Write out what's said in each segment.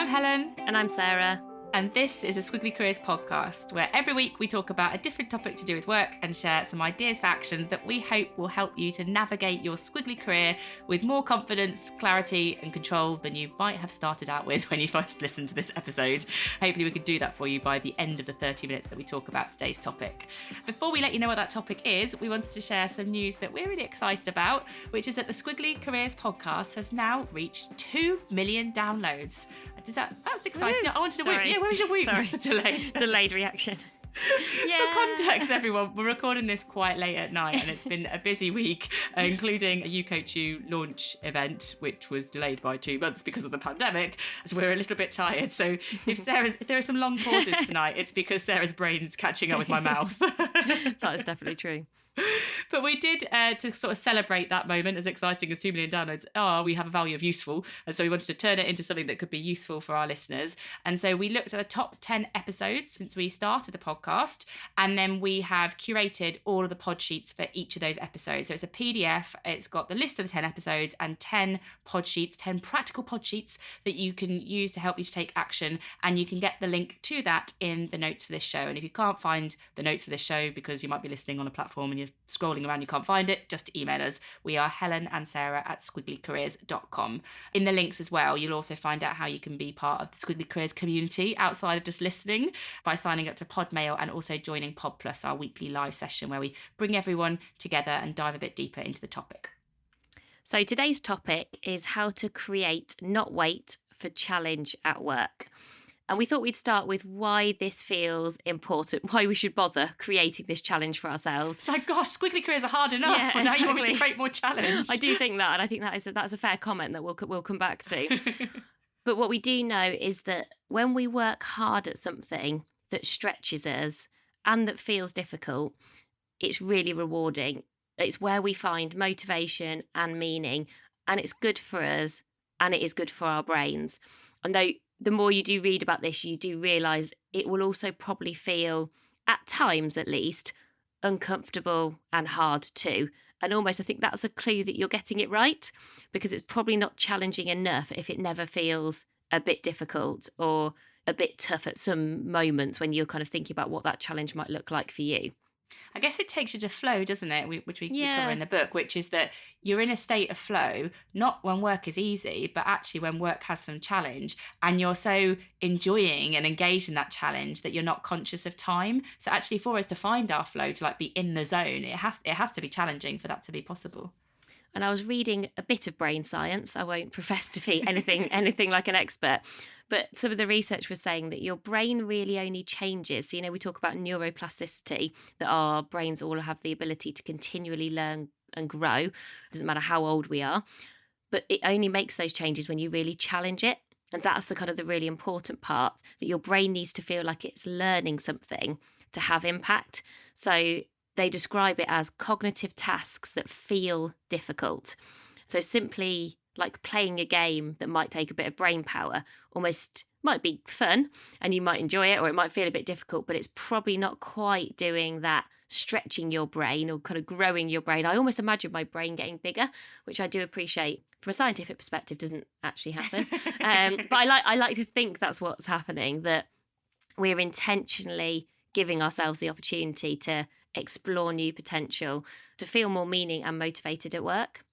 I'm Helen. And I'm Sarah. And this is a Squiggly Careers podcast, where every week we talk about a different topic to do with work and share some ideas for action that we hope will help you to navigate your squiggly career with more confidence, clarity and control than you might have started out with when you first listened to this episode. Hopefully we can do that for you by the end of the 30 minutes that we talk about today's topic. Before we let you know what that topic is, we wanted to share some news that we're really excited about, which is that the Squiggly Careers podcast has now reached 2 million downloads. That's exciting. I wanted to whoop. Yeah, where was your whoop? Sorry. It's a delayed. Delayed reaction. For context, everyone, we're recording this quite late at night and it's been a busy week, including a You Coach You launch event, which was delayed by 2 months because of the pandemic. So we're a little bit tired. So if there are some long pauses tonight, it's because Sarah's brain's catching up with my mouth. That is definitely true. But we did, to sort of celebrate that moment, as exciting as 2 million downloads are, we have a value of useful. And so we wanted to turn it into something that could be useful for our listeners. And so we looked at the top 10 episodes since we started the podcast. And then we have curated all of the pod sheets for each of those episodes. So it's a PDF. It's got the list of the 10 episodes and 10 pod sheets, 10 practical pod sheets that you can use to help you to take action. And you can get the link to that in the notes for this show. And if you can't find the notes for this show because you might be listening on a platform and you're scrolling around, you can't find it, just email us. We are Helen and Sarah at squigglycareers.com. In the links as well, you'll also find out how you can be part of the Squiggly Careers community outside of just listening by signing up to Podmail and also joining Pod Plus, our weekly live session where we bring everyone together and dive a bit deeper into the topic. So today's topic is how to create, not wait for challenge at work. And we thought we'd start with why this feels important, why we should bother creating this challenge for ourselves. Like, gosh, squiggly careers are hard enough. Yeah, and now you want me to exactly. create more challenge. I do think that, and I think that's a fair comment that we'll come back to. But what we do know is that when we work hard at something that stretches us and that feels difficult, it's really rewarding. It's where we find motivation and meaning, and it's good for us and it is good for our brains. And though the more you do read about this, you do realise it will also probably feel, at times at least, uncomfortable and hard too. And almost I think that's a clue that you're getting it right, because it's probably not challenging enough if it never feels a bit difficult or a bit tough at some moments when you're kind of thinking about what that challenge might look like for you. I guess it takes you to flow, doesn't it? Which we cover in the book, which is that you're in a state of flow, not when work is easy, but actually when work has some challenge and you're so enjoying and engaged in that challenge that you're not conscious of time. So actually for us to find our flow, to like be in the zone, it has to be challenging for that to be possible. And I was reading a bit of brain science. I won't profess to be anything like an expert. But some of the research was saying that your brain really only changes. So, we talk about neuroplasticity, that our brains all have the ability to continually learn and grow. It doesn't matter how old we are. But it only makes those changes when you really challenge it. And that's the kind of the really important part, that your brain needs to feel like it's learning something to have impact. So they describe it as cognitive tasks that feel difficult. So simply like playing a game that might take a bit of brain power almost might be fun and you might enjoy it, or it might feel a bit difficult, but it's probably not quite doing that stretching your brain or kind of growing your brain. I almost imagine my brain getting bigger, which I do appreciate from a scientific perspective doesn't actually happen. But I like to think that's what's happening, that we're intentionally giving ourselves the opportunity to explore new potential, to feel more meaning and motivated at work.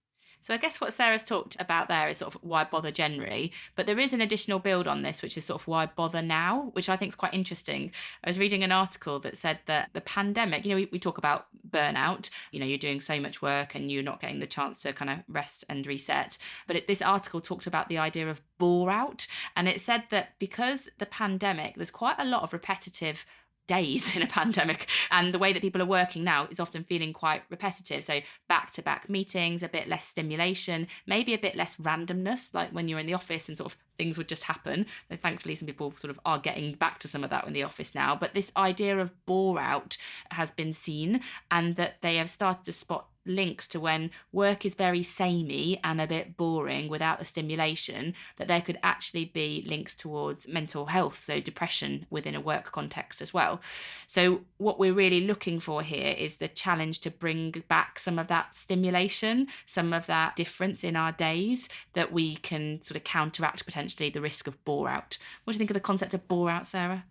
So I guess what Sarah's talked about there is sort of why bother generally, but there is an additional build on this, which is sort of why bother now, which I think is quite interesting. I was reading an article that said that the pandemic, we talk about burnout, you're doing so much work and you're not getting the chance to kind of rest and reset. But this article talked about the idea of boreout, and it said that because the pandemic, there's quite a lot of repetitive days in a pandemic, and the way that people are working now is often feeling quite repetitive. So back-to-back meetings, a bit less stimulation, maybe a bit less randomness, like when you're in the office and sort of things would just happen. Though thankfully some people sort of are getting back to some of that in the office now. But this idea of bore-out has been seen, and that they have started to spot links to when work is very samey and a bit boring without the stimulation, that there could actually be links towards mental health, so depression within a work context as well. So what we're really looking for here is the challenge to bring back some of that stimulation, some of that difference in our days, that we can sort of counteract potentially potentially the risk of boreout. What do you think of the concept of boreout, Sarah?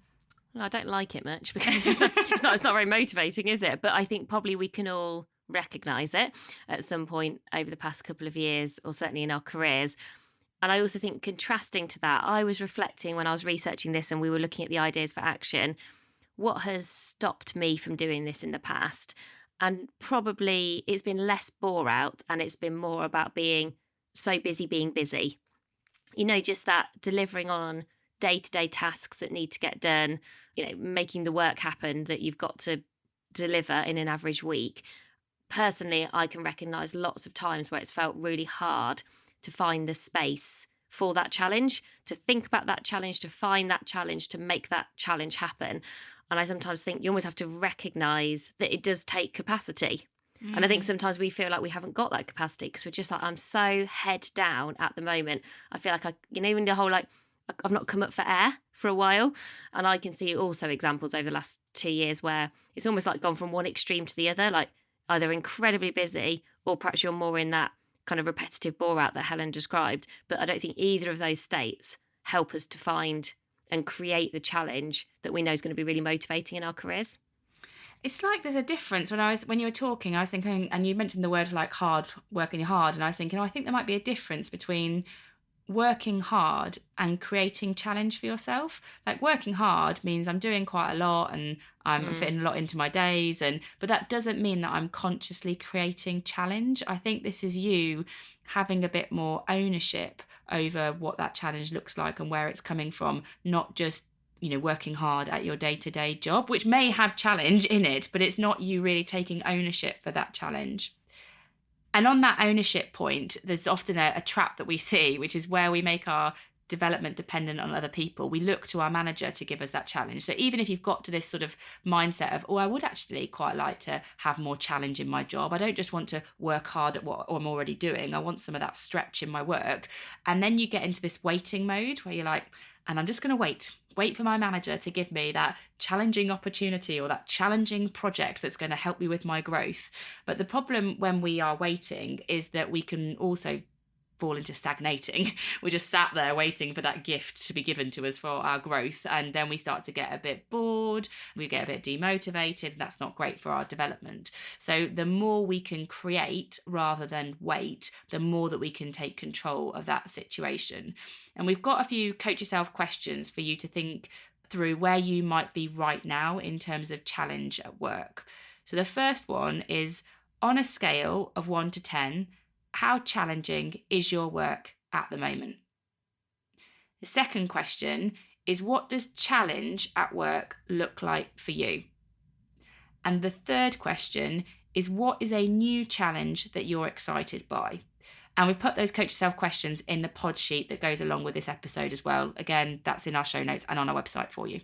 Well, I don't like it much because it's not very motivating, is it? But I think probably we can all recognise it at some point over the past couple of years, or certainly in our careers. And I also think, contrasting to that, I was reflecting when I was researching this and we were looking at the ideas for action, what has stopped me from doing this in the past? And probably it's been less bore out and it's been more about being so busy being busy. Just that delivering on day-to-day tasks that need to get done, making the work happen that you've got to deliver in an average week. Personally, I can recognise lots of times where it's felt really hard to find the space for that challenge, to think about that challenge, to find that challenge, to make that challenge happen. And I sometimes think you almost have to recognise that it does take capacity. And I think sometimes we feel like we haven't got that capacity because we're just like, I'm so head down at the moment. I feel like even the whole I've not come up for air for a while. And I can see also examples over the last 2 years where it's almost like gone from one extreme to the other, like either incredibly busy or perhaps you're more in that kind of repetitive bore out that Helen described. But I don't think either of those states help us to find and create the challenge that we know is going to be really motivating in our careers. It's like there's a difference. When you were talking, I was thinking, and you mentioned the word like hard, working hard, and I was thinking, I think there might be a difference between working hard and creating challenge for yourself. Like working hard means I'm doing quite a lot and I'm fitting a lot into my days, but that doesn't mean that I'm consciously creating challenge. I think this is you having a bit more ownership over what that challenge looks like and where it's coming from, not just working hard at your day-to-day job, which may have challenge in it, but it's not you really taking ownership for that challenge. And on that ownership point, there's often a trap that we see, which is where we make our development dependent on other people. We look to our manager to give us that challenge. So even if you've got to this sort of mindset of, I would actually quite like to have more challenge in my job. I don't just want to work hard at what I'm already doing. I want some of that stretch in my work. And then you get into this waiting mode where you're like, and I'm just going to wait for my manager to give me that challenging opportunity or that challenging project that's going to help me with my growth. But the problem when we are waiting is that we can also fall into stagnating. We're just sat there waiting for that gift to be given to us for our growth. And then we start to get a bit bored, we get a bit demotivated. That's not great for our development. So the more we can create rather than wait, the more that we can take control of that situation. And we've got a few coach yourself questions for you to think through where you might be right now in terms of challenge at work. So the first one is, on a scale of 1 to 10, how challenging is your work at the moment? The second question is, what does challenge at work look like for you? And the third question is, what is a new challenge that you're excited by? And we've put those coach yourself questions in the pod sheet that goes along with this episode as well. Again, that's in our show notes and on our website for you.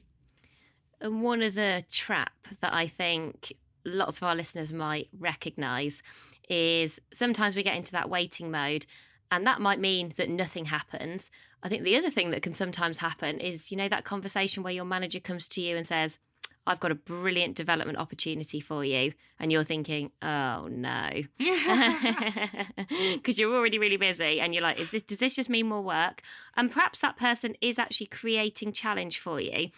And one of the traps that I think lots of our listeners might recognise is sometimes we get into that waiting mode, and that might mean that nothing happens. I think the other thing that can sometimes happen is, that conversation where your manager comes to you and says, I've got a brilliant development opportunity for you. And you're thinking, oh no, because you're already really busy and you're like, does this just mean more work? And perhaps that person is actually creating challenge for you.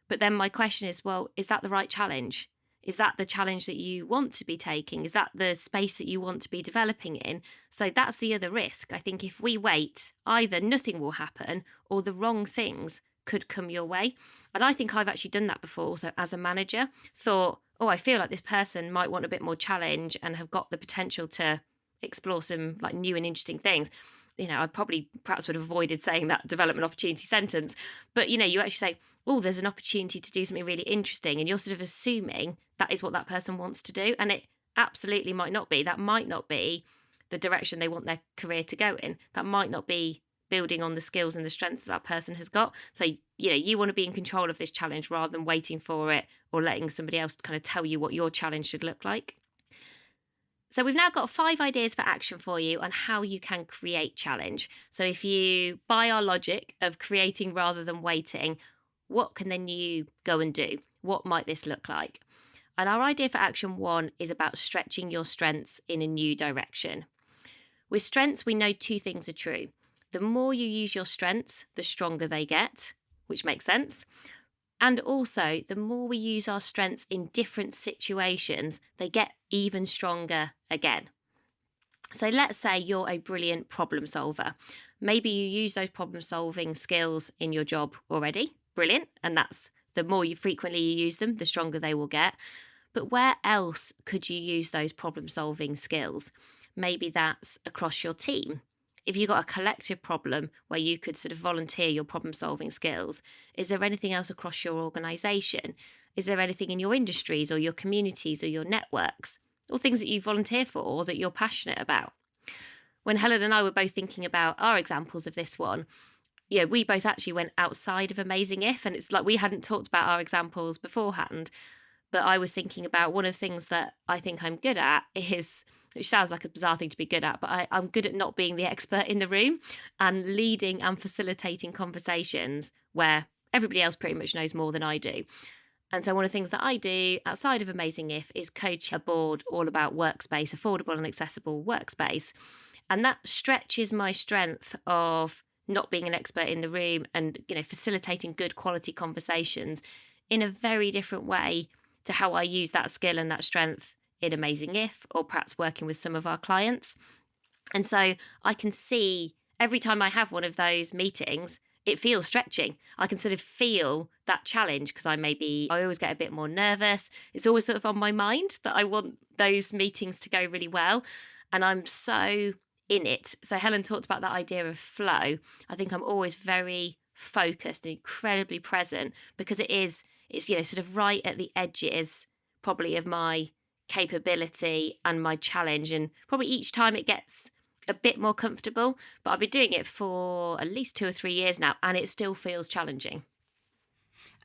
But then my question is, well, is that the right challenge? Is that the challenge that you want to be taking? Is that the space that you want to be developing in? So that's the other risk. I think if we wait, either nothing will happen or the wrong things could come your way. And I think I've actually done that before. So as a manager, thought, I feel like this person might want a bit more challenge and have got the potential to explore some new and interesting things. I perhaps would have avoided saying that development opportunity sentence. But, you actually say, there's an opportunity to do something really interesting. And you're sort of assuming that is what that person wants to do. And it absolutely might not be. That might not be the direction they want their career to go in. That might not be building on the skills and the strengths that person has got. So, you want to be in control of this challenge rather than waiting for it or letting somebody else kind of tell you what your challenge should look like. So we've now got 5 ideas for action for you on how you can create challenge. So if you buy our logic of creating rather than waiting, what can then you go and do? What might this look like? And our idea for action 1 is about stretching your strengths in a new direction. With strengths, we know 2 things are true. The more you use your strengths, the stronger they get, which makes sense. And also, the more we use our strengths in different situations, they get even stronger again. So let's say you're a brilliant problem solver. Maybe you use those problem solving skills in your job already. Brilliant. And that's the more you frequently use them, the stronger they will get. But where else could you use those problem solving skills? Maybe that's across your team. If you've got a collective problem where you could sort of volunteer your problem solving skills, is there anything else across your organisation? Is there anything in your industries or your communities or your networks? Or things that you volunteer for or that you're passionate about. When Helen and I were both thinking about our examples of this one, we both actually went outside of Amazing If, and it's like we hadn't talked about our examples beforehand, but I was thinking about one of the things that I think I'm good at is, which sounds like a bizarre thing to be good at, but I'm good at not being the expert in the room and leading and facilitating conversations where everybody else pretty much knows more than I do. And so one of the things that I do outside of Amazing If is coach a board all about workspace, affordable and accessible workspace. And that stretches my strength of not being an expert in the room and, facilitating good quality conversations in a very different way to how I use that skill and that strength in Amazing If, or perhaps working with some of our clients. And so I can see every time I have one of those meetings, it feels stretching. I can sort of feel that challenge because I always get a bit more nervous. It's always sort of on my mind that I want those meetings to go really well. And I'm so in it. So Helen talked about that idea of flow. I think I'm always very focused and incredibly present because it's sort of right at the edges probably of my capability and my challenge. And probably each time it gets a bit more comfortable, but I've been doing it for at least 2 or 3 years now, and it still feels challenging.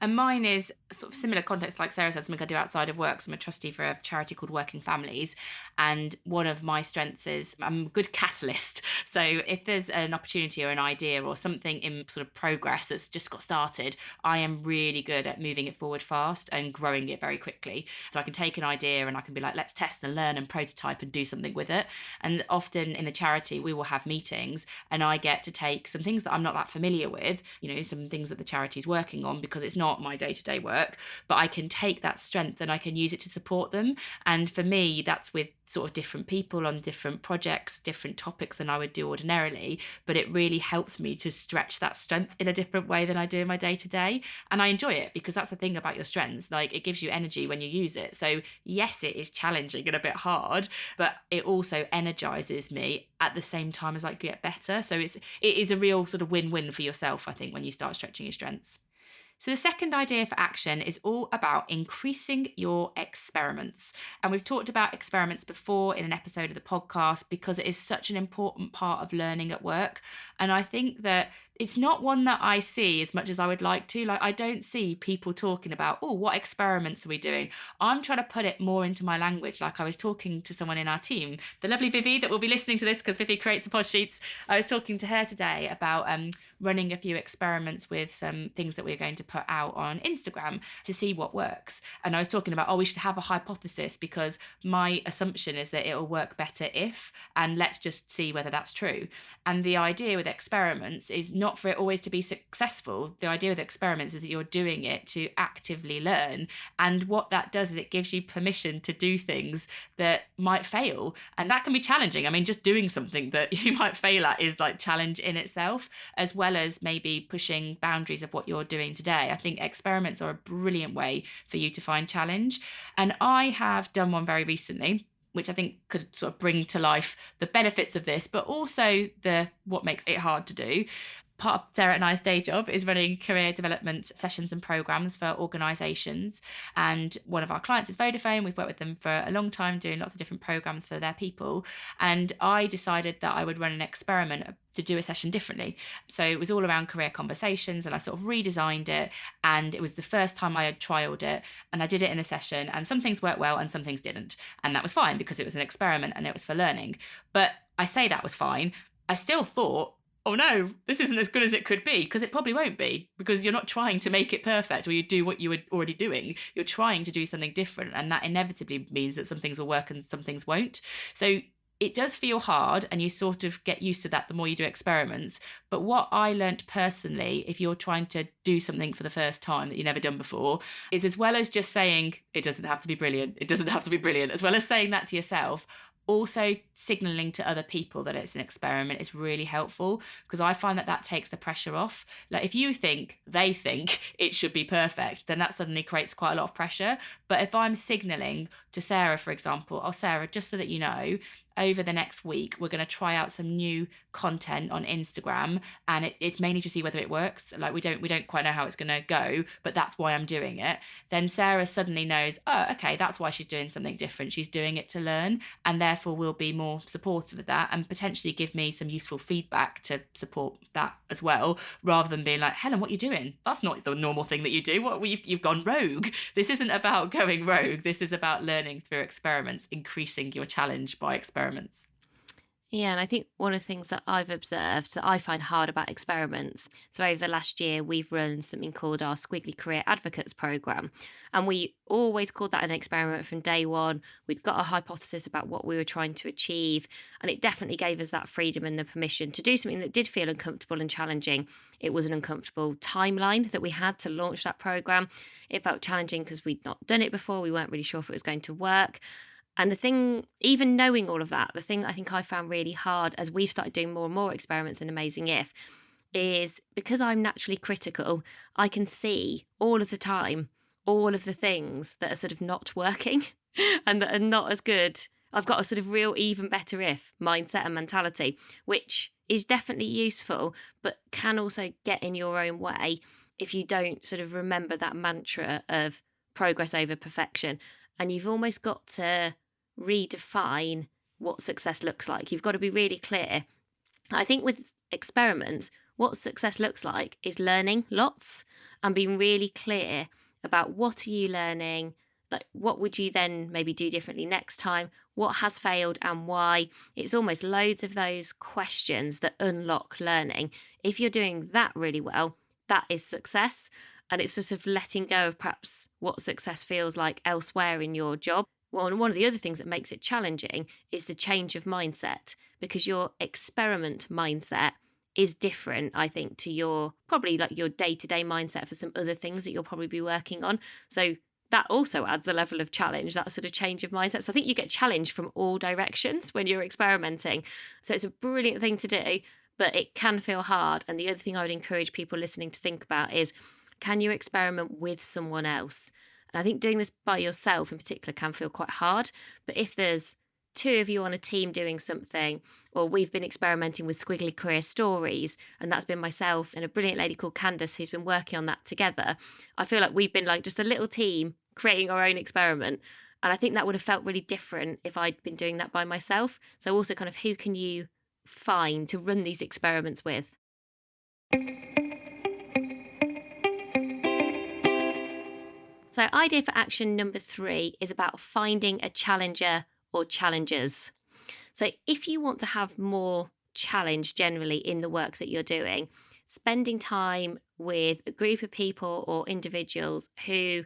And mine is sort of similar context, like Sarah said, something I do outside of work. So I'm a trustee for a charity called Working Families. And one of my strengths is I'm a good catalyst. So if there's an opportunity or an idea or something in sort of progress that's just got started, I am really good at moving it forward fast and growing it very quickly. So I can take an idea and I can be like, let's test and learn and prototype and do something with it. And often in the charity, we will have meetings and I get to take some things that I'm not that familiar with, some things that the charity's working on because it's not my day-to-day work, but I can take that strength and I can use it to support them. And for me, that's with sort of different people on different projects, different topics than I would do ordinarily, but it really helps me to stretch that strength in a different way than I do in my day-to-day. And I enjoy it because that's the thing about your strengths, like it gives you energy when you use it. So yes, it is challenging and a bit hard, but it also energizes me at the same time as I get better. So it is a real sort of win-win for yourself, I think, when you start stretching your strengths. So the second idea for action is all about increasing your experiments. And we've talked about experiments before in an episode of the podcast because it is such an important part of learning at work. And I think that it's not one that I see as much as I would like to. Like, I don't see people talking about, oh, what experiments are we doing? I'm trying to put it more into my language. Like I was talking to someone in our team, the lovely Vivi that will be listening to this because Vivi creates the pod sheets. I was talking to her today about running a few experiments with some things that we're going to put out on Instagram to see what works. And I was talking about, we should have a hypothesis because my assumption is that it'll work better if, and let's just see whether that's true. And the idea with experiments is not for it always to be successful. The idea with experiments is that you're doing it to actively learn. And what that does is it gives you permission to do things that might fail. And that can be challenging. I mean, just doing something that you might fail at is like challenge in itself, as well as maybe pushing boundaries of what you're doing today. I think experiments are a brilliant way for you to find challenge. And I have done one very recently, which I think could sort of bring to life the benefits of this, but also what makes it hard to do. Part of Sarah and I's day job is running career development sessions and programs for organisations. And one of our clients is Vodafone. We've worked with them for a long time doing lots of different programs for their people. And I decided that I would run an experiment to do a session differently. So it was all around career conversations and I sort of redesigned it. And it was the first time I had trialed it. And I did it in a session and some things worked well and some things didn't. And that was fine because it was an experiment and it was for learning. But I say that was fine. I still thought, oh no, this isn't as good as it could be, because it probably won't be, because you're not trying to make it perfect or you do what you were already doing. You're trying to do something different, and that inevitably means that some things will work and some things won't. So it does feel hard, and you sort of get used to that the more you do experiments. But what I learned personally, if you're trying to do something for the first time that you've never done before, is as well as just saying, it doesn't have to be brilliant, it doesn't have to be brilliant, as well as saying that to yourself, also signaling to other people that it's an experiment is really helpful, because I find that that takes the pressure off. Like if you think they think it should be perfect, then that suddenly creates quite a lot of pressure. But if I'm signaling to Sarah, for example, oh, Sarah, just so that you know, over the next week, we're going to try out some new content on Instagram, and it's mainly to see whether it works. Like we don't quite know how it's going to go, but that's why I'm doing it. Then Sarah suddenly knows, oh, okay, that's why she's doing something different. She's doing it to learn, and therefore will be more supportive of that and potentially give me some useful feedback to support that as well, rather than being like, Helen, what are you doing? That's not the normal thing that you do. What you've gone rogue. This isn't about going rogue. This is about learning through experiments, increasing your challenge by experiments. Yeah, and I think one of the things that I've observed that I find hard about experiments. So, over the last year, we've run something called our Squiggly Career Advocates Programme. And we always called that an experiment from day one. We'd got a hypothesis about what we were trying to achieve. And it definitely gave us that freedom and the permission to do something that did feel uncomfortable and challenging. It was an uncomfortable timeline that we had to launch that programme. It felt challenging because we'd not done it before. We weren't really sure if it was going to work. And the thing, even knowing all of that, the thing I think I found really hard as we've started doing more and more experiments in Amazing If is because I'm naturally critical, I can see all of the time all of the things that are sort of not working and that are not as good. I've got a sort of real even better if mindset and mentality, which is definitely useful, but can also get in your own way if you don't sort of remember that mantra of progress over perfection. And you've almost got to redefine what success looks like. You've got to be really clear. I think with experiments, what success looks like is learning lots and being really clear about what are you learning, like what would you then maybe do differently next time, what has failed and why. It's almost loads of those questions that unlock learning. If you're doing that really well, that is success. And it's sort of letting go of perhaps what success feels like elsewhere in your job. Well, and one of the other things that makes it challenging is the change of mindset, because your experiment mindset is different, I think, to your probably like your day-to-day mindset for some other things that you'll probably be working on. So that also adds a level of challenge, that sort of change of mindset. So I think you get challenged from all directions when you're experimenting. So it's a brilliant thing to do, but it can feel hard. And the other thing I would encourage people listening to think about is, can you experiment with someone else? And I think doing this by yourself in particular can feel quite hard. But if there's two of you on a team doing something, or we've been experimenting with Squiggly Career Stories, and that's been myself and a brilliant lady called Candace who's been working on that together. I feel like we've been like just a little team creating our own experiment. And I think that would have felt really different if I'd been doing that by myself. So also kind of who can you find to run these experiments with? So, idea for action number 3 is about finding a challenger or challengers. So, if you want to have more challenge generally in the work that you're doing, spending time with a group of people or individuals who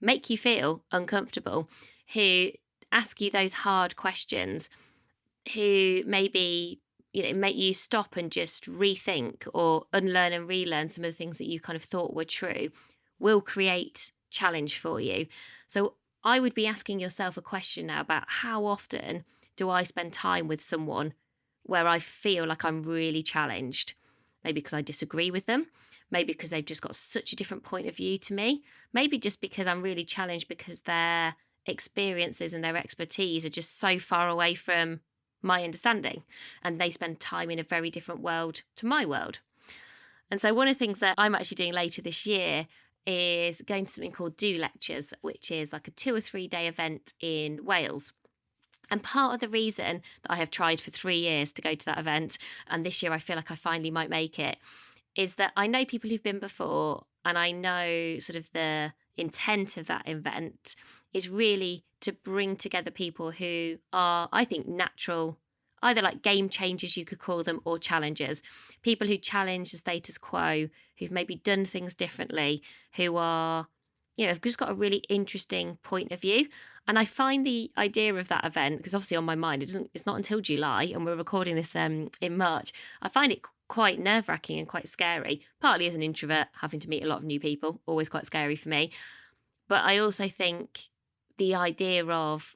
make you feel uncomfortable, who ask you those hard questions, who maybe make you stop and just rethink or unlearn and relearn some of the things that you kind of thought were true, will create challenge for you. So I would be asking yourself a question now about how often do I spend time with someone where I feel like I'm really challenged? Maybe because I disagree with them, maybe because they've just got such a different point of view to me, maybe just because I'm really challenged because their experiences and their expertise are just so far away from my understanding and they spend time in a very different world to my world. And so one of the things that I'm actually doing later this year is going to something called Do Lectures, which is like a 2 or 3 day event in Wales. And part of the reason that I have tried for 3 years to go to that event, and this year I feel like I finally might make it, is that I know people who've been before, and I know sort of the intent of that event is really to bring together people who are, I think, natural, either like game changers, you could call them, or challengers. People who challenge the status quo, who've maybe done things differently, who are I've just got a really interesting point of view. And I find the idea of that event, because obviously on my mind, it's not until July, and we're recording this in March. I find it quite nerve wracking and quite scary, partly as an introvert, having to meet a lot of new people, always quite scary for me. But I also think the idea of,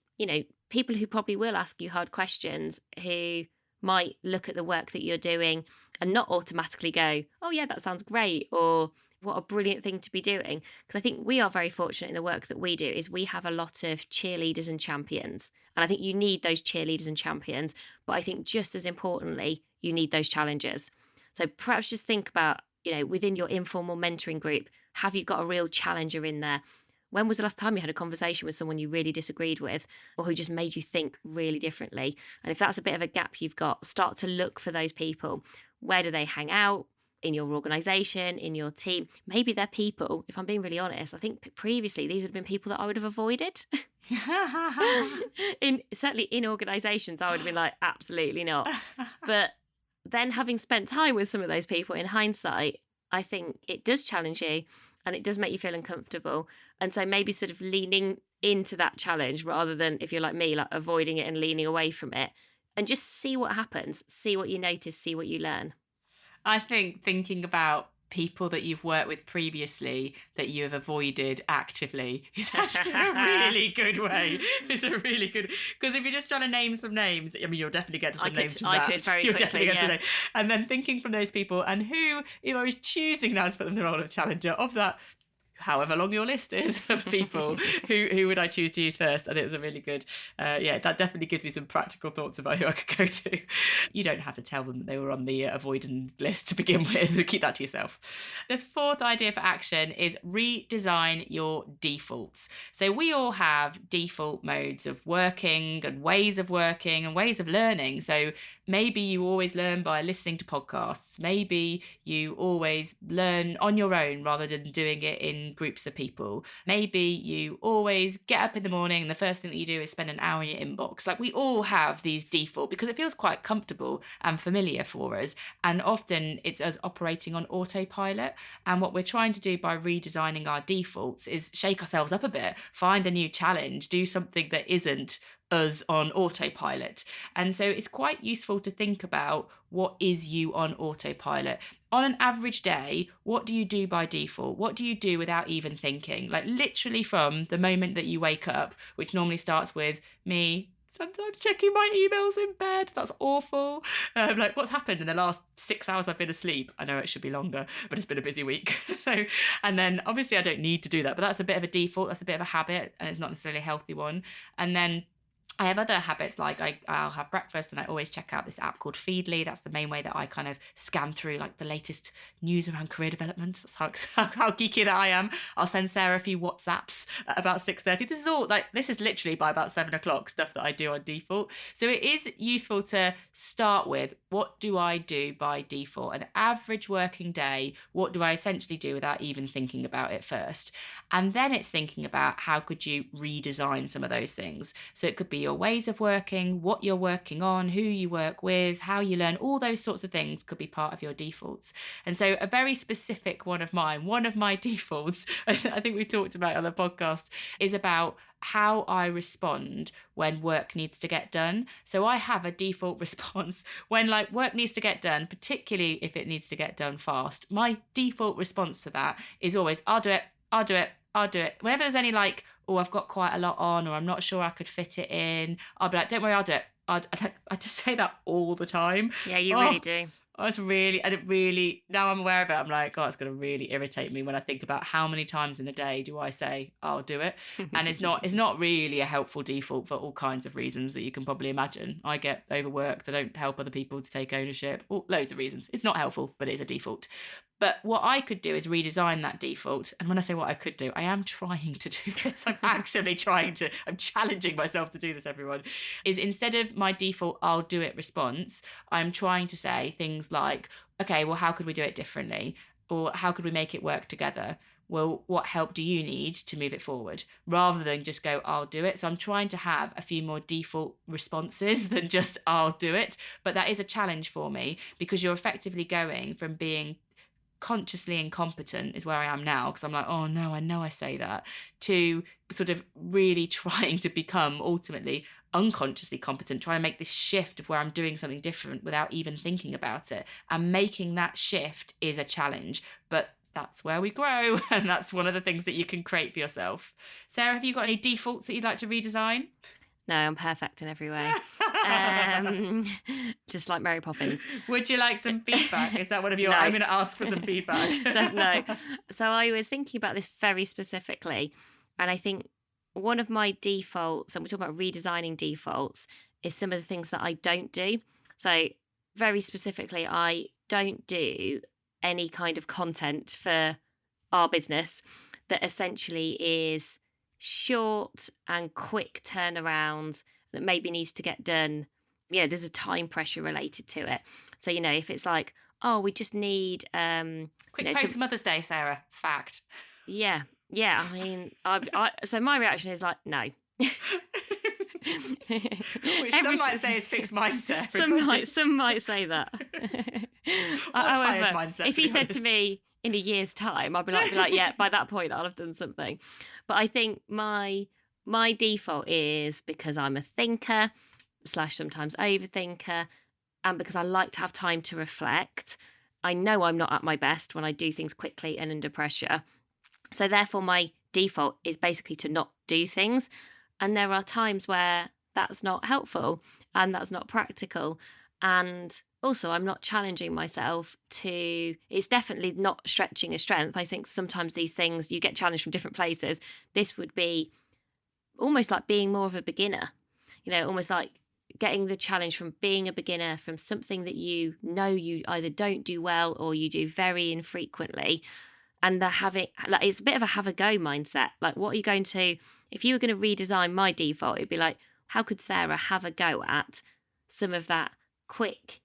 people who probably will ask you hard questions, who might look at the work that you're doing and not automatically go, oh, yeah, that sounds great, or what a brilliant thing to be doing. Because I think we are very fortunate in the work that we do is we have a lot of cheerleaders and champions. And I think you need those cheerleaders and champions. But I think just as importantly, you need those challengers. So perhaps just think about, within your informal mentoring group, have you got a real challenger in there? When was the last time you had a conversation with someone you really disagreed with, or who just made you think really differently? And if that's a bit of a gap you've got, start to look for those people. Where do they hang out? In your organisation, in your team? Maybe they're people, if I'm being really honest, I think previously these would have been people that I would have avoided. Certainly in organisations, I would have been like, absolutely not. But then having spent time with some of those people in hindsight, I think it does challenge you and it does make you feel uncomfortable. And so maybe sort of leaning into that challenge rather than, if you're like me, like avoiding it and leaning away from it, and just see what happens, see what you notice, see what you learn. I think thinking about people that you've worked with previously that you have avoided actively is actually a really good way. It's a really good, because if you're just trying to name some names, I mean, you'll definitely get to some names from that. I could very You'll quickly, definitely get to know. And then thinking from those people and who, if I was choosing now to put them in the role of challenger of that, however long your list is of people, who would I choose to use first? I think it was a really good, that definitely gives me some practical thoughts about who I could go to. You don't have to tell them that they were on the avoidance list to begin with. Keep that to yourself. The fourth idea for action is redesign your defaults. So we all have default modes of working and ways of working and ways of learning. So maybe you always learn by listening to podcasts. Maybe you always learn on your own rather than doing it in groups of people. Maybe you always get up in the morning and the first thing that you do is spend an hour in your inbox. Like, we all have these default because it feels quite comfortable and familiar for us. And often it's us operating on autopilot. And what we're trying to do by redesigning our defaults is shake ourselves up a bit, find a new challenge, do something that isn't us on autopilot. And so it's quite useful to think about, what is you on autopilot? On an average day, what do you do by default? What do you do without even thinking? Like, literally from the moment that you wake up, which normally starts with me sometimes checking my emails in bed. That's awful. Like, what's happened in the last 6 hours I've been asleep? I know it should be longer, but it's been a busy week. And then obviously I don't need to do that, but that's a bit of a default. That's a bit of a habit, and it's not necessarily a healthy one. And then I have other habits, like I'll have breakfast and I always check out this app called Feedly. That's the main way that I kind of scan through like the latest news around career development. That's how geeky that I am. I'll send Sarah a few WhatsApps at about 6:30. This is literally by about 7 o'clock stuff that I do on default. So it is useful to start with, what do I do by default? An average working day, what do I essentially do without even thinking about it first? And then it's thinking about, how could you redesign some of those things? So it could be your ways of working, what you're working on, who you work with, how you learn, all those sorts of things could be part of your defaults. And so a very specific one of my defaults, I think we talked about it on the podcast, is about how I respond when work needs to get done. So I have a default response when like work needs to get done, particularly if it needs to get done fast. My default response to that is always, I'll do it. Whenever there's any like, oh, I've got quite a lot on, or I'm not sure I could fit it in, I'll be like, don't worry, I'll do it. I just say that all the time. Yeah, you really do. Now I'm aware of it, I'm like, oh, it's going to really irritate me when I think about how many times in a day do I say, I'll do it. And it's not really a helpful default for all kinds of reasons that you can probably imagine. I get overworked, I don't help other people to take ownership, loads of reasons. It's not helpful, but it is a default. But what I could do is redesign that default. And when I say what I could do, I am trying to do this. I'm actively I'm challenging myself to do this, everyone. Is instead of my default, I'll do it response, I'm trying to say things like, okay, well, how could we do it differently? Or how could we make it work together? Well, what help do you need to move it forward? Rather than just go, I'll do it. So I'm trying to have a few more default responses than just, I'll do it. But that is a challenge for me, because you're effectively going from being consciously incompetent is where I am now, because I'm like, oh no, I know I say that, to sort of really trying to become ultimately unconsciously competent, try and make this shift of where I'm doing something different without even thinking about it. And making that shift is a challenge, but that's where we grow. And that's one of the things that you can create for yourself. Sarah, have you got any defaults that you'd like to redesign? No, I'm perfect in every way. Just like Mary Poppins. Would you like some feedback? Is that one of your, No. I'm going to ask for some feedback. No. So I was thinking about this very specifically. And I think one of my defaults, and we're talking about redesigning defaults, is some of the things that I don't do. So very specifically, I don't do any kind of content for our business that essentially is short and quick turnaround that maybe needs to get done. There's a time pressure related to it. So, if it's like, oh, we just need quick post Mother's Day, Sarah. Fact. Yeah. I mean, so my reaction is like, no. Which some might say is fixed mindset. Some might say that. However, mindset, if you said to me in a year's time, I'd be like, yeah, by that point I'll have done something. But I think my default is because I'm a thinker / sometimes overthinker, and because I like to have time to reflect. I know I'm not at my best when I do things quickly and under pressure. So therefore my default is basically to not do things. And there are times where that's not helpful and that's not practical. And also, I'm not challenging myself to, it's definitely not stretching a strength. I think sometimes these things, you get challenged from different places. This would be almost like being more of a beginner, almost like getting the challenge from being a beginner, from something that you either don't do well or you do very infrequently. And it's a bit of a have a go mindset. Like, what are you going to, if you were going to redesign my default, it'd be like, how could Sarah have a go at some of that quick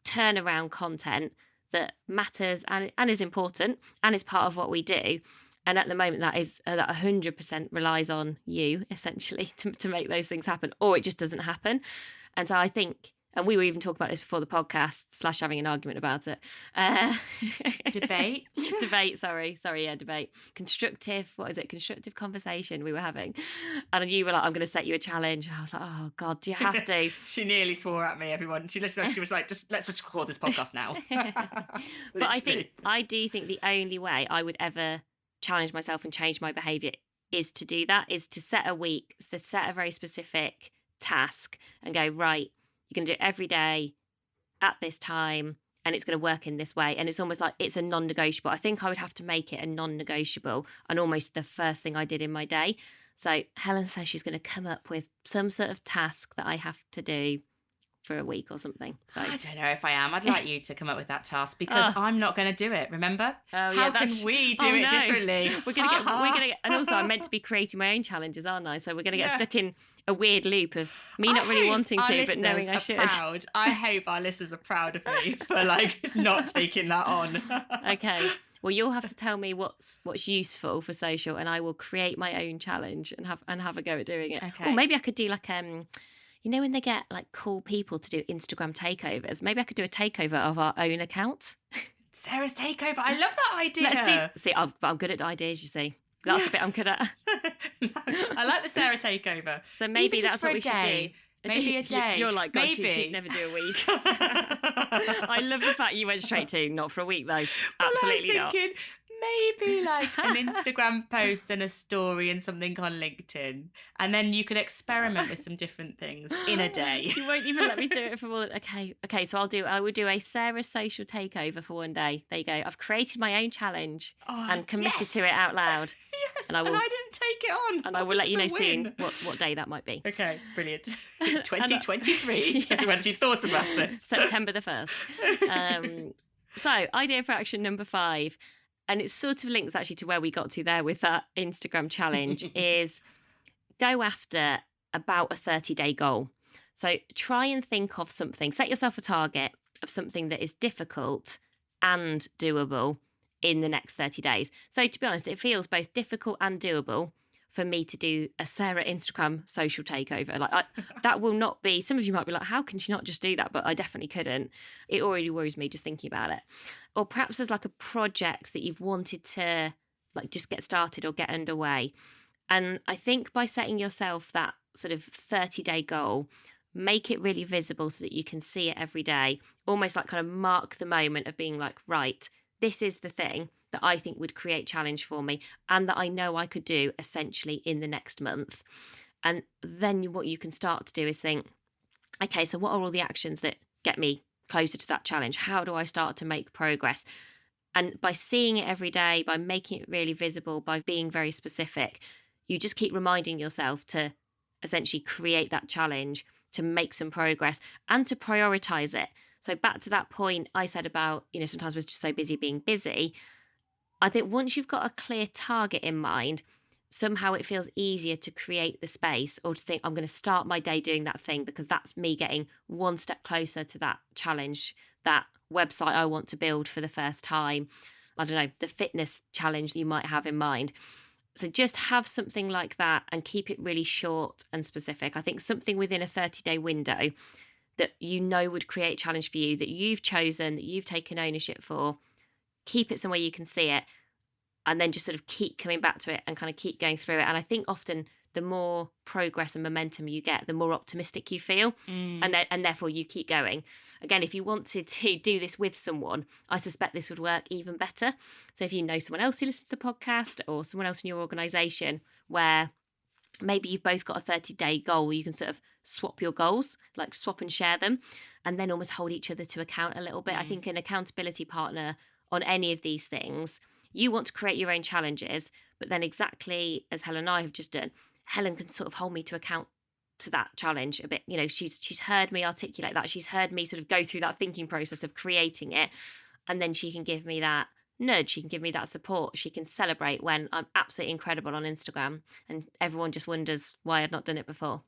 turnaround content that matters and is important and is part of what we do? And at the moment, that 100% relies on you, essentially, to make those things happen, or it just doesn't happen. And so I think, and we were even talking about this before the podcast / having an argument about it. Debate. Debate. Constructive conversation we were having. And you were like, I'm going to set you a challenge. And I was like, oh God, do you have to? She nearly swore at me, everyone. She listened, she was like, let's record this podcast now. But I do think the only way I would ever challenge myself and change my behaviour is to do that, is to set a very specific task and go, right, you're going to do it every day at this time and it's going to work in this way. And it's almost like it's a non-negotiable. I think I would have to make it a non-negotiable and almost the first thing I did in my day. So Helen says she's going to come up with some sort of task that I have to do for a week or something. So I don't know if I am. I'd like you to come up with that task because I'm not going to do it. Remember? How can we do it differently? We're gonna get, and also I'm meant to be creating my own challenges, aren't I? So we're gonna get stuck in a weird loop of me not really wanting to, but knowing I should. Proud. I hope our listeners are proud of me for not taking that on. Okay. Well, you'll have to tell me what's useful for social, and I will create my own challenge and have a go at doing it. Okay. Or maybe I could do like when they get like cool people to do Instagram takeovers, maybe I could do a takeover of our own account. Sarah's takeover. I love that idea. See, I'm good at ideas, you see. That's the bit I'm good at. I like the Sarah takeover. So maybe that's what we should do. Maybe a day. You're like, God, she'd never do a week. I love the fact you went straight to not for a week, though. Absolutely not. Maybe like an Instagram post and a story and something on LinkedIn. And then you can experiment with some different things in a day. You won't even let me do it for more than... Okay, so I will do a Sarah social takeover for one day. There you go. I've created my own challenge and committed to it out loud. Yes, and I didn't take it on. And I will let you know soon what day that might be. Okay, brilliant. 2023. Have you actually thought about it? September the 1st. So, idea for action number 5. And it sort of links actually to where we got to there with that Instagram challenge is go after about a 30-day goal. So try and think of something, set yourself a target of something that is difficult and doable in the next 30 days. So to be honest, it feels both difficult and doable for me to do a Sarah Instagram social takeover. Like that will not be, some of you might be like, how can she not just do that? But I definitely couldn't. It already worries me just thinking about it. Or perhaps there's like a project that you've wanted to like just get started or get underway. And I think by setting yourself that sort of 30-day goal, make it really visible so that you can see it every day, almost like kind of mark the moment of being like, right, this is the thing that I think would create challenge for me and that I know I could do essentially in the next month. And then what you can start to do is think, okay, so what are all the actions that get me closer to that challenge? How do I start to make progress? And by seeing it every day, by making it really visible, by being very specific, you just keep reminding yourself to essentially create that challenge, to make some progress and to prioritize it. So back to that point I said about, sometimes we're just so being busy. I think once you've got a clear target in mind, somehow it feels easier to create the space or to think, I'm going to start my day doing that thing because that's me getting one step closer to that challenge, that website I want to build for the first time. I don't know, the fitness challenge you might have in mind. So just have something like that and keep it really short and specific. I think something within a 30-day window that would create challenge for you, that you've chosen, that you've taken ownership for, keep it somewhere you can see it, and then just sort of keep coming back to it and kind of keep going through it. And I think often the more progress and momentum you get, the more optimistic you feel, and therefore you keep going. Again, if you wanted to do this with someone, I suspect this would work even better. So if you know someone else who listens to the podcast or someone else in your organisation where maybe you've both got a 30-day goal, you can sort of swap your goals, like swap and share them, and then almost hold each other to account a little bit. I think an accountability partner on any of these things, you want to create your own challenges, but then exactly as Helen and I have just done, Helen can sort of hold me to account to that challenge a bit. She's heard me articulate that. She's heard me sort of go through that thinking process of creating it. And then she can give me that nudge. She can give me that support. She can celebrate when I'm absolutely incredible on Instagram and everyone just wonders why I'd not done it before.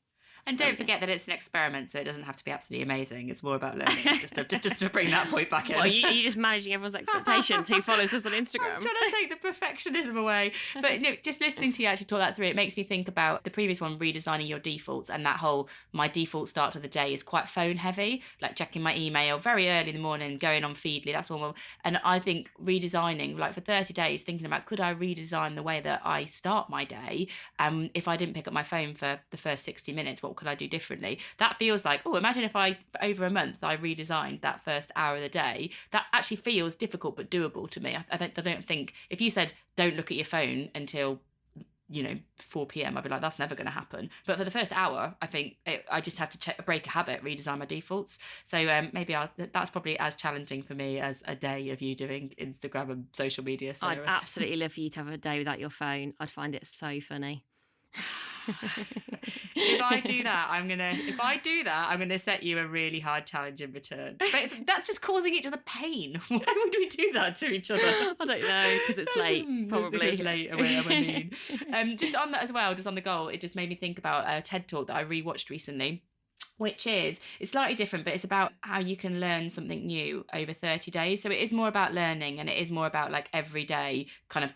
And don't forget that it's an experiment, so it doesn't have to be absolutely amazing. It's more about learning, just to bring that point back in. Well, you're just managing everyone's expectations who follows us on Instagram. I'm trying to take the perfectionism away. But just listening to you actually talk that through, it makes me think about the previous one, redesigning your defaults, and that whole, my default start of the day is quite phone heavy, like checking my email very early in the morning, going on Feedly, that's all. And I think redesigning, like for 30 days, thinking about, could I redesign the way that I start my day? If I didn't pick up my phone for the first 60 minutes, what could I do differently? That feels like, imagine if over a month I redesigned that first hour of the day. That actually feels difficult but doable to me. I don't think, if you said don't look at your phone until 4 p.m, I'd be like, that's never going to happen. But for the first hour, I think I just have to break a habit, redesign my defaults. So maybe that's probably as challenging for me as a day of you doing Instagram and social media. I'd absolutely love for you to have a day without your phone. I'd find it so funny. If I do that, I'm gonna set you a really hard challenge in return. But that's just causing each other pain. Why would we do that to each other? I don't know, because it's late, probably. It's late, I mean. Just on that as well, just on the goal, it just made me think about a TED talk that I rewatched recently, which is, it's slightly different, but it's about how you can learn something new over 30 days. So it is more about learning, and it is more about like every day kind of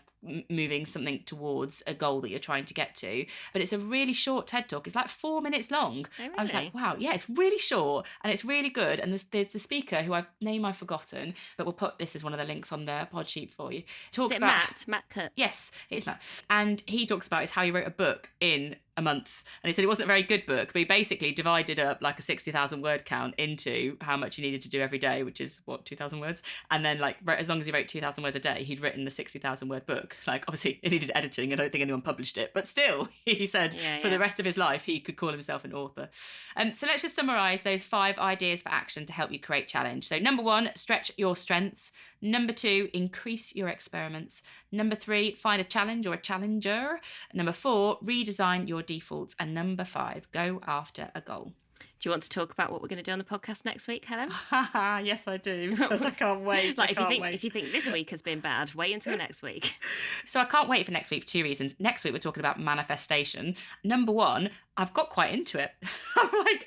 moving something towards a goal that you're trying to get to. But it's a really short TED talk. It's like 4 minutes long. Oh, really? I was like, wow, yeah, it's really short and it's really good. And the speaker, who I've forgotten, but we'll put this as one of the links on the pod sheet for you, talks about Matt Kurtz? Yes, it's Matt. And he talks about how he wrote a book in a month, and he said it wasn't a very good book, but he basically divided up like a 60,000 word count into how much he needed to do every day, which is 2,000 words, and then like as long as he wrote 2,000 words a day, he'd written the 60,000 word book. Like obviously it needed editing, I don't think anyone published it, but still he said for the rest of his life he could call himself an author. So let's just summarize those 5 ideas for action to help you create challenge. So number 1, stretch your strengths. Number 2, increase your experiments. Number 3, find a challenge or a challenger. Number 4, redesign your defaults. And number 5, go after a goal. Do you want to talk about what we're going to do on the podcast next week, Helen? Yes, I do. Because I can't wait. If you think this week has been bad, wait until next week. So I can't wait for next week for 2 reasons. Next week, we're talking about manifestation. Number 1, I've got quite into it.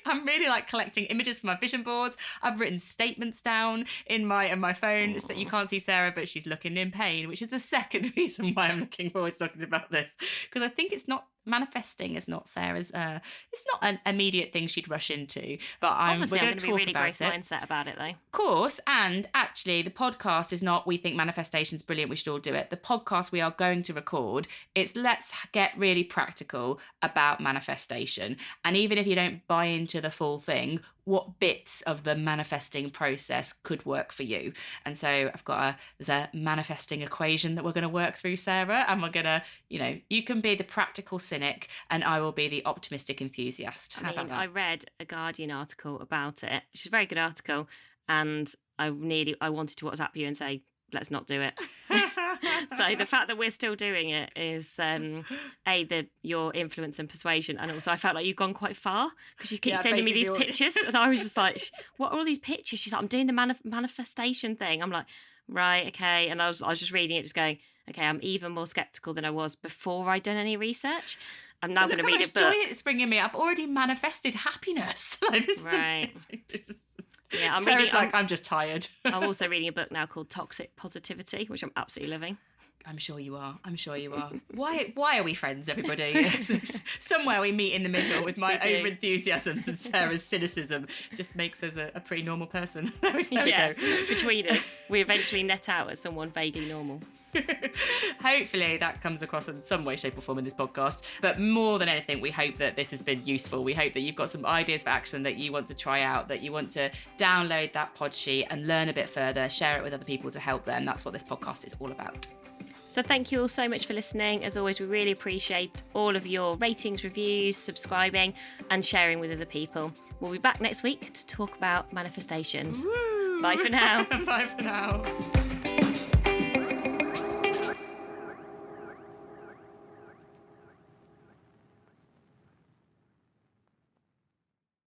I'm really like collecting images for my vision boards. I've written statements down in my phone so that you can't see Sarah, but she's looking in pain, which is the second reason why I'm looking forward to talking about this. Because I think it's not manifesting is not Sarah's it's not an immediate thing she'd rush into, but Obviously, we're I'm going to be talk really about growth it. mindset about it, though. Of course, and actually the podcast is not we think manifestation's brilliant, we should all do it. The podcast we are going to record, it's let's get really practical about manifestation. And even if you don't buy into the full thing, what bits of the manifesting process could work for you? And so I've got there's a manifesting equation that we're going to work through, Sarah, and we're going to, you can be the practical cynic and I will be the optimistic enthusiast. How about that? I read a Guardian article about it, which is a very good article, and I wanted to WhatsApp you and say, let's not do it. So the fact that we're still doing it is your influence and persuasion, and also I felt like you've gone quite far because you keep sending me these pictures, and I was just like, what are all these pictures? She's like, I'm doing the manifestation thing. I'm like, right, okay. And I was just reading it, just going, okay, I'm even more skeptical than I was before I'd done any research. I'm now going to read a book. Joy it's bringing me. I've already manifested happiness. Like, this right. Is yeah, I'm just tired. I'm also reading a book now called Toxic Positivity, which I'm absolutely loving. I'm sure you are. Why are we friends, everybody? Somewhere we meet in the middle with my over-enthusiasms and Sarah's cynicism just makes us a pretty normal person. There we go. Between us, we eventually net out as someone vaguely normal. Hopefully that comes across in some way, shape or form in this podcast. But more than anything, we hope that this has been useful. We hope that you've got some ideas for action that you want to try out, that you want to download that pod sheet and learn a bit further, share it with other people to help them. That's what this podcast is all about. So thank you all so much for listening. As always, we really appreciate all of your ratings, reviews, subscribing and sharing with other people. We'll be back next week to talk about manifestations. Woo! Bye for now. Bye for now.